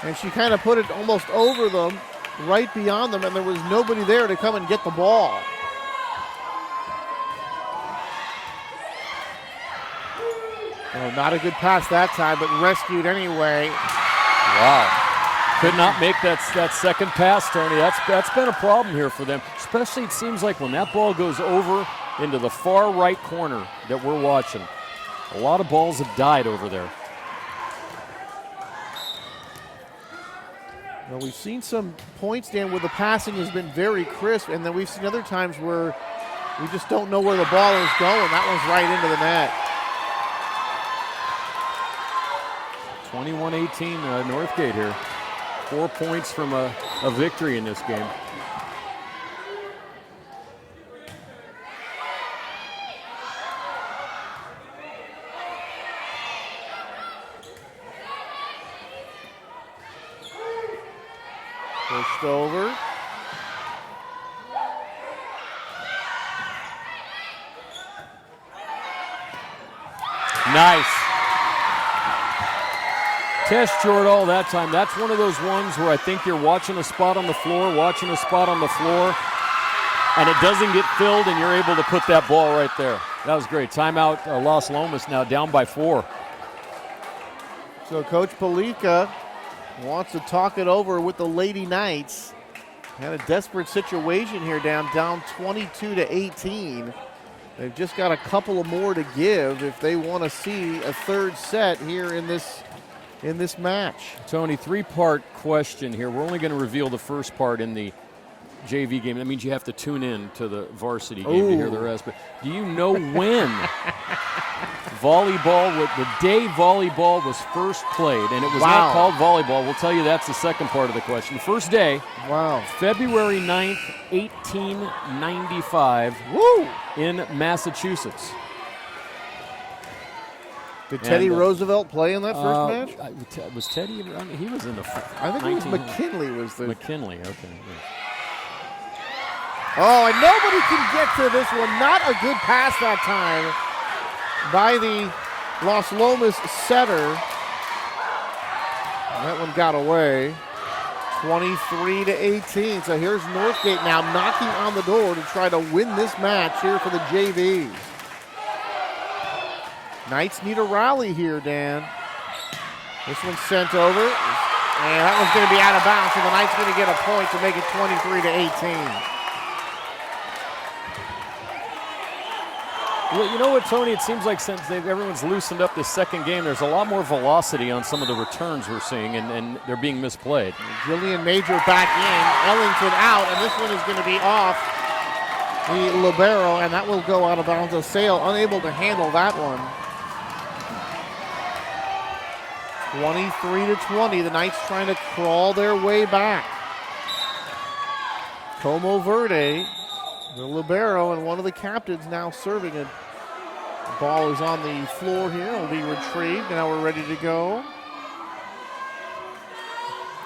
and she kind of put it almost over them, right beyond them, and there was nobody there to come and get the ball. Oh, not a good pass that time, but rescued anyway. Wow. Could not make that second pass, Tony. That's been a problem here for them. Especially it seems like when that ball goes over into the far right corner that we're watching. A lot of balls have died over there. Well, we've seen some points, Dan, where the passing has been very crisp, and then we've seen other times where we just don't know where the ball is going. That one's right into the net. 21-18 Northgate here. 4 points from a victory in this game. Pushed over. Nice. Test short all that time. That's one of those ones where I think you're watching a spot on the floor, and it doesn't get filled, and you're able to put that ball right there. That was great. Timeout, Los Lomas now down by 4. So Coach Palika wants to talk it over with the Lady Knights. Had a desperate situation here, down 22-18. They've just got a couple of more to give if they want to see a third set here in this match. Tony, three-part question here. We're only going to reveal the first part in the JV game. That means you have to tune in to the varsity game to hear the rest. But do you know when the day volleyball was first played, and it was not called volleyball? We'll tell you that's the second part of the question. The first day, February 9th, 1895, in Massachusetts. Did Teddy Roosevelt play in that first match? Was Teddy? He was in the. I think it was McKinley. McKinley, okay. Yeah. Oh, and nobody can get to this one. Not a good pass that time by the Los Lomas setter. That one got away. 23-18. So here's Northgate now knocking on the door to try to win this match here for the JVs. Knights need a rally here, Dan. This one's sent over. And that one's going to be out of bounds, so the Knights going to get a point to make it 23-18. Well, you know what, Tony? It seems like since everyone's loosened up this second game, there's a lot more velocity on some of the returns we're seeing, and they're being misplayed. Jillian Major back in, Ellington out, and this one is going to be off the libero, and that will go out of bounds. Sale unable to handle that one. 23-20, the Knights trying to crawl their way back. Como Verde, the libero, and one of the captains now serving it. The ball is on the floor here. It'll be retrieved. Now we're ready to go.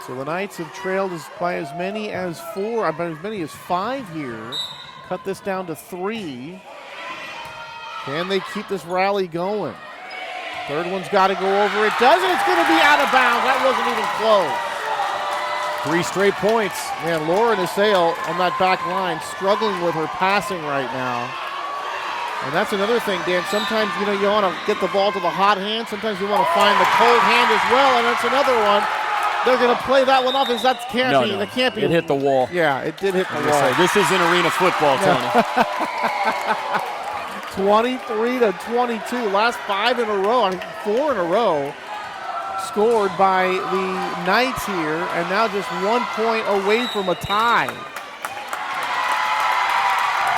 So the Knights have trailed by as many as 5 here. Cut this down to 3. Can they keep this rally going? Third one's got to go over. It does, and it's going to be out of bounds. That wasn't even close. 3 straight points. Man, Laura Nasale on that back line struggling with her passing right now. And that's another thing, Dan. Sometimes, you want to get the ball to the hot hand. Sometimes you want to find the cold hand as well, and that's another one. They're going to play that one off. That can't be. It hit the wall. Yeah, it did hit the wall. This isn't arena football, Tony. 23-22. Last 5 in a row, I think 4 in a row, scored by the Knights here, and now just 1 point away from a tie.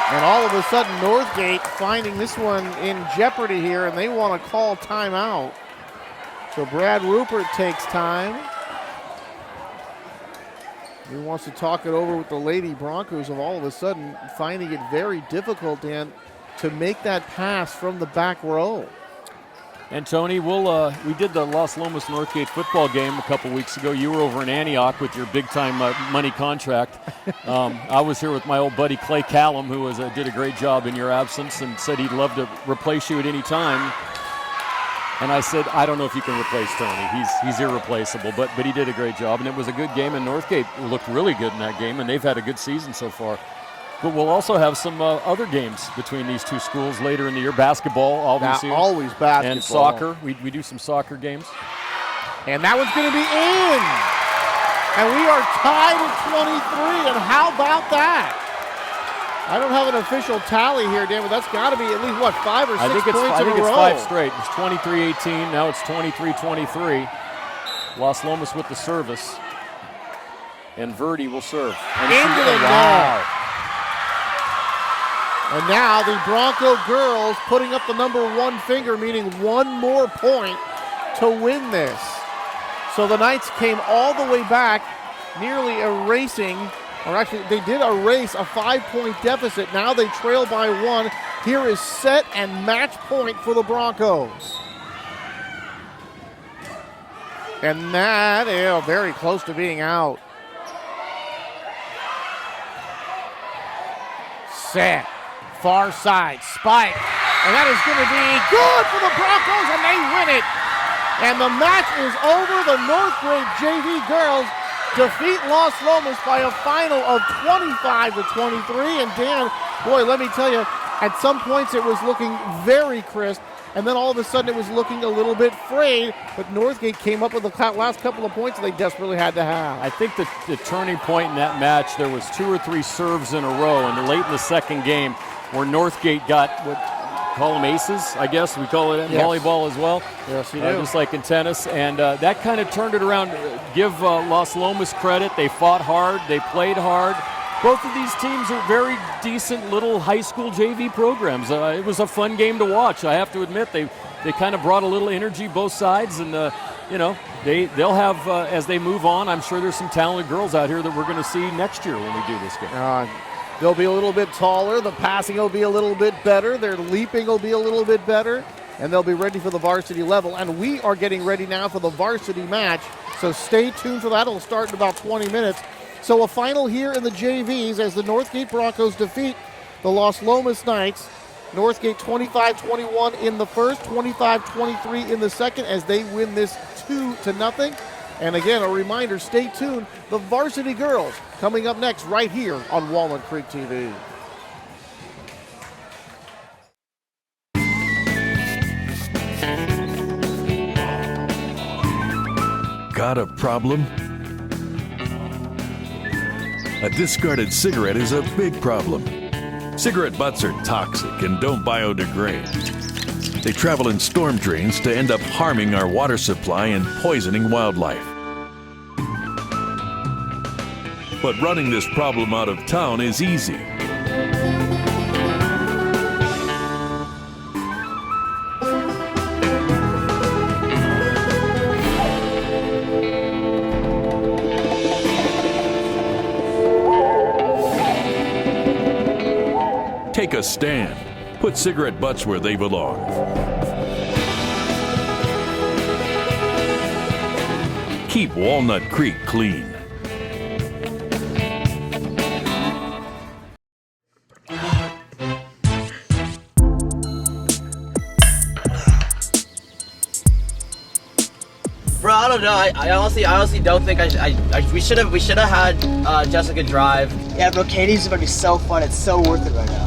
And all of a sudden, Northgate finding this one in jeopardy here, and they want to call timeout. So Brad Rupert takes time. He wants to talk it over with the Lady Broncos, of all of a sudden finding it very difficult, Dan, to make that pass from the back row. And Tony, we did the Los Lomas Northgate football game a couple weeks ago. You were over in Antioch with your big-time money contract. I was here with my old buddy Clay Callum, who did a great job in your absence and said he'd love to replace you at any time. And I said, I don't know if you can replace Tony. He's irreplaceable, but he did a great job, and it was a good game. And Northgate looked really good in that game, and they've had a good season so far. But we'll also have some other games between these two schools later in the year. Basketball, obviously. Always basketball. And soccer. We do some soccer games. And that one's going to be in. And we are tied at 23. And how about that? I don't have an official tally here, Dan, but that's got to be at least, 5 or 6 points in a row? I think it's 5 straight. It's 23-18. Now it's 23-23. Los Lomas with the service. And Verdi will serve. Into the net. And now the Bronco girls putting up the number 1 finger, meaning 1 more point to win this. So the Knights came all the way back, nearly erasing, or actually they did erase a 5-point deficit. Now they trail by 1. Here is set and match point for the Broncos. And that is very close to being out. Set. Far side, spike, and that is going to be good for the Broncos, and they win it. And the match is over. The Northgate JV girls defeat Los Lomas by a final of 25-23. And Dan, boy, let me tell you, at some points it was looking very crisp. and then all of a sudden it was looking a little bit frayed, but Northgate came up with the last couple of points they desperately had to have. I think the turning point in that match, there was 2 or 3 serves in a row, and late in the second game where Northgate got what call them aces, I guess we call it in volleyball as well. Yes, you do. Just like in tennis, and that kind of turned it around. Give Los Lomas credit. They fought hard. They played hard. Both of these teams are very decent little high school JV programs. It was a fun game to watch. I have to admit, they kind of brought a little energy both sides, and they'll have as they move on. I'm sure there's some talented girls out here that we're going to see next year when we do this game. They'll be a little bit taller. The passing will be a little bit better. Their leaping will be a little bit better. And they'll be ready for the varsity level. And we are getting ready now for the varsity match. So stay tuned for that. It'll start in about 20 minutes. So a final here in the JVs as the Northgate Broncos defeat the Los Lomas Knights. Northgate 25-21 in the first, 25-23 in the second as they win this 2-0. And again, a reminder, stay tuned. The varsity girls coming up next right here on Walnut Creek TV. Got a problem? A discarded cigarette is a big problem. Cigarette butts are toxic and don't biodegrade. They travel in storm drains to end up harming our water supply and poisoning wildlife. But running this problem out of town is easy. Take a stand. Put cigarette butts where they belong. Keep Walnut Creek clean. Bro, I don't know. I honestly don't think we should have had Jessica drive. Yeah, bro, Katie's about to be so fun. It's so worth it right now.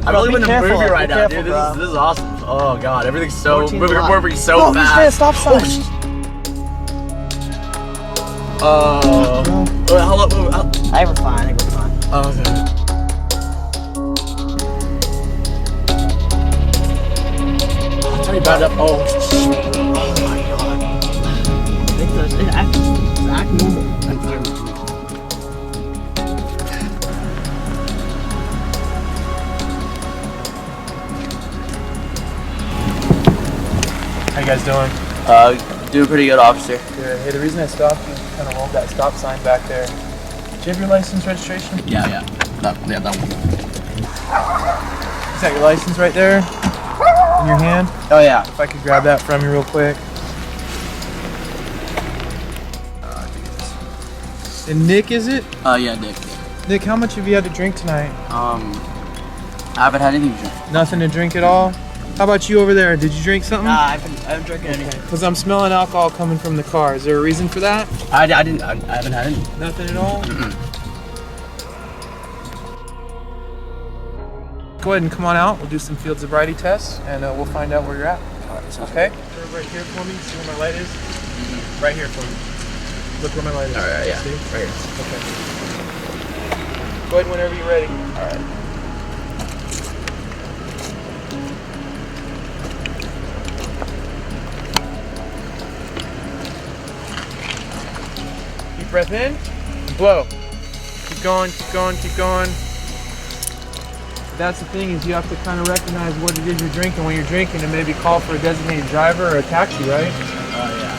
I'm really in the movie right now, careful, dude. bro. This is awesome. Oh god, everything's so 14 moving block. so He's fast. gonna stop sign. Hello. I think we're fine. I think we're fine. Oh, okay. I'll tell you about it. Oh my god. I think it's act normal. How you guys doing? Doing pretty good, officer. Good. Hey, the reason I stopped you, kind of rolled that stop sign back there. Do you have your license registration? Yeah. That one. Is that your license right there? In your hand? Oh yeah. If I could grab that from you real quick. And Nick, is it? Yeah, Nick. Nick, how much have you had to drink tonight? I haven't had anything to drink. Nothing to drink at all? How about you over there? Did you drink something? Nah, I haven't drinking anything. Because I'm smelling alcohol coming from the car. Is there a reason for that? I haven't had any. Nothing at all? Go ahead and come on out. We'll do some field sobriety tests, and we'll find out where you're at. Okay? Turn right here for me. See where my light is? Right here for me. Look where my light is. All right, yeah. See? Right here. Okay. Go ahead whenever you're ready. All right. Deep breath in, blow. Keep going, keep going, keep going. That's the thing, is you have to kind of recognize what it is you're drinking when you're drinking and maybe call for a designated driver or a taxi, right? Oh yeah.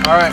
All right.